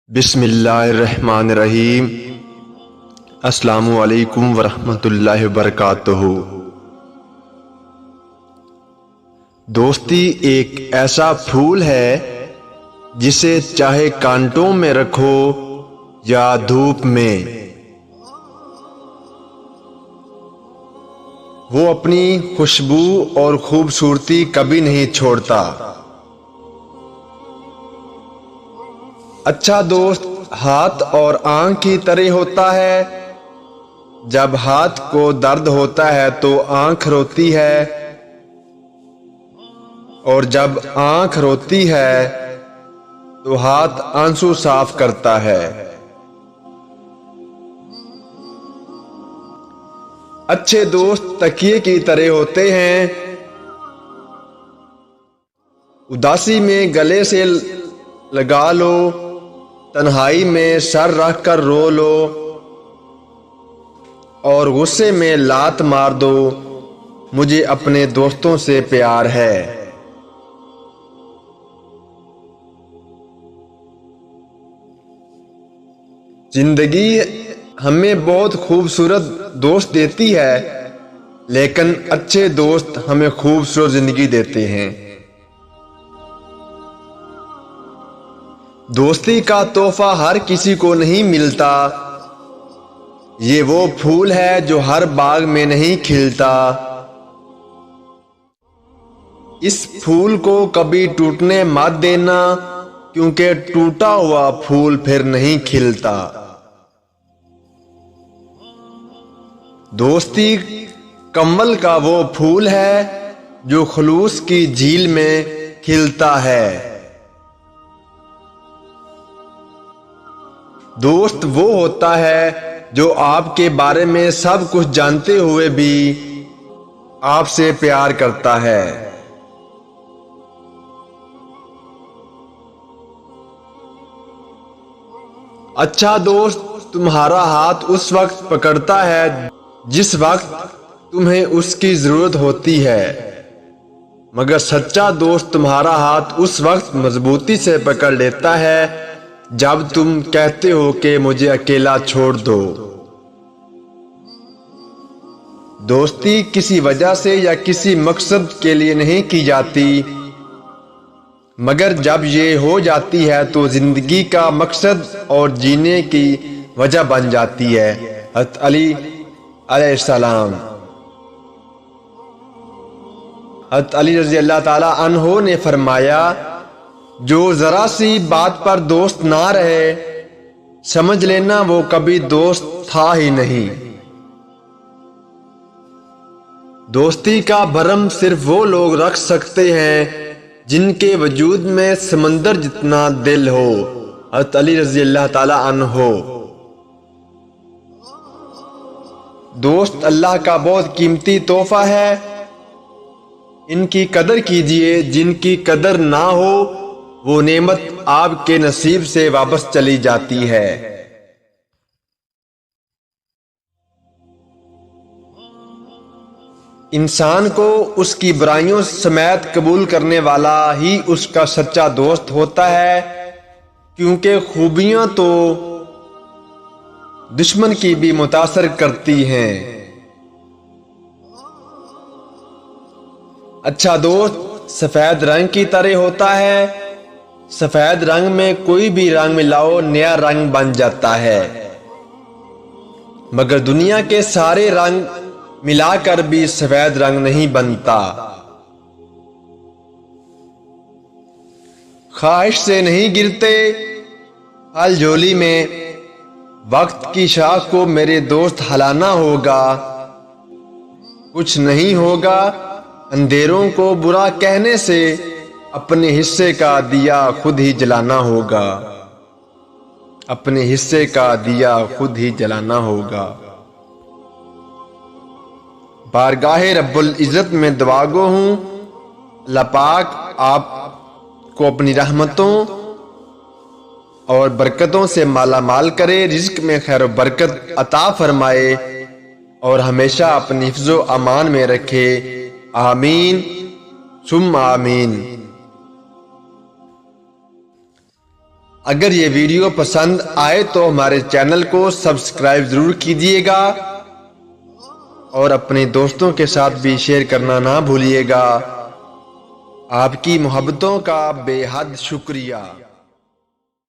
بسم اللہ الرحمن الرحیم۔ السلام علیکم ورحمۃ اللہ وبرکاتہ۔ دوستی ایک ایسا پھول ہے جسے چاہے کانٹوں میں رکھو یا دھوپ میں، وہ اپنی خوشبو اور خوبصورتی کبھی نہیں چھوڑتا۔ اچھا دوست ہاتھ اور آنکھ کی طرح ہوتا ہے۔ جب ہاتھ کو درد ہوتا ہے تو آنکھ روتی ہے، اور جب آنکھ روتی ہے تو ہاتھ آنسو صاف کرتا ہے۔ اچھے دوست تکیے کی طرح ہوتے ہیں۔ اداسی میں گلے سے لگا لو، تنہائی میں سر رکھ کر رو لو، اور غصے میں لات مار دو، مجھے اپنے دوستوں سے پیار ہے۔ زندگی ہمیں بہت خوبصورت دوست دیتی ہے، لیکن اچھے دوست ہمیں خوبصورت زندگی دیتے ہیں۔ دوستی کا تحفہ ہر کسی کو نہیں ملتا، یہ وہ پھول ہے جو ہر باغ میں نہیں کھلتا۔ اس پھول کو کبھی ٹوٹنے مت دینا، کیونکہ ٹوٹا ہوا پھول پھر نہیں کھلتا۔ دوستی کمل کا وہ پھول ہے جو خلوص کی جھیل میں کھلتا ہے۔ دوست وہ ہوتا ہے جو آپ کے بارے میں سب کچھ جانتے ہوئے بھی آپ سے پیار کرتا ہے۔ اچھا دوست تمہارا ہاتھ اس وقت پکڑتا ہے جس وقت تمہیں اس کی ضرورت ہوتی ہے، مگر سچا دوست تمہارا ہاتھ اس وقت مضبوطی سے پکڑ لیتا ہے جب تم کہتے ہو کہ مجھے اکیلا چھوڑ دو۔ دوستی کسی وجہ سے یا کسی مقصد کے لیے نہیں کی جاتی، مگر جب یہ ہو جاتی ہے تو زندگی کا مقصد اور جینے کی وجہ بن جاتی ہے۔ حضرت علی علیہ السلام، حضرت علی رضی اللہ تعالی عنہ نے فرمایا، جو ذرا سی بات پر دوست نہ رہے، سمجھ لینا وہ کبھی دوست تھا ہی نہیں۔ دوستی کا بھرم صرف وہ لوگ رکھ سکتے ہیں جن کے وجود میں سمندر جتنا دل ہو۔ حضرت علی رضی اللہ تعالی عنہ۔ دوست اللہ کا بہت قیمتی تحفہ ہے، ان کی قدر کیجئے۔ جن کی قدر نہ ہو وہ نعمت آپ کے نصیب سے واپس چلی جاتی ہے۔ انسان کو اس کی برائیوں سمیت قبول کرنے والا ہی اس کا سچا دوست ہوتا ہے، کیونکہ خوبیاں تو دشمن کی بھی متاثر کرتی ہیں۔ اچھا دوست سفید رنگ کی طرح ہوتا ہے۔ سفید رنگ میں کوئی بھی رنگ ملاؤ نیا رنگ بن جاتا ہے، مگر دنیا کے سارے رنگ ملا کر بھی سفید رنگ نہیں بنتا۔ خواہش سے نہیں گرتے پھل جھولی میں، وقت کی شاخ کو میرے دوست ہلانا ہوگا۔ کچھ نہیں ہوگا اندھیروں کو برا کہنے سے، اپنے حصے کا دیا خود ہی جلانا ہوگا۔ اپنے حصے کا دیا خود ہی جلانا ہوگا۔ بارگاہ رب العزت میں دعا گو ہوں، اللہ پاک آپ کو اپنی رحمتوں اور برکتوں سے مالا مال کرے، رزق میں خیر و برکت عطا فرمائے، اور ہمیشہ اپنی حفظ و امان میں رکھے۔ آمین ثم آمین۔ اگر یہ ویڈیو پسند آئے تو ہمارے چینل کو سبسکرائب ضرور کیجیے گا اور اپنے دوستوں کے ساتھ بھی شیئر کرنا نہ بھولیے گا۔ آپ کی محبتوں کا بے حد شکریہ۔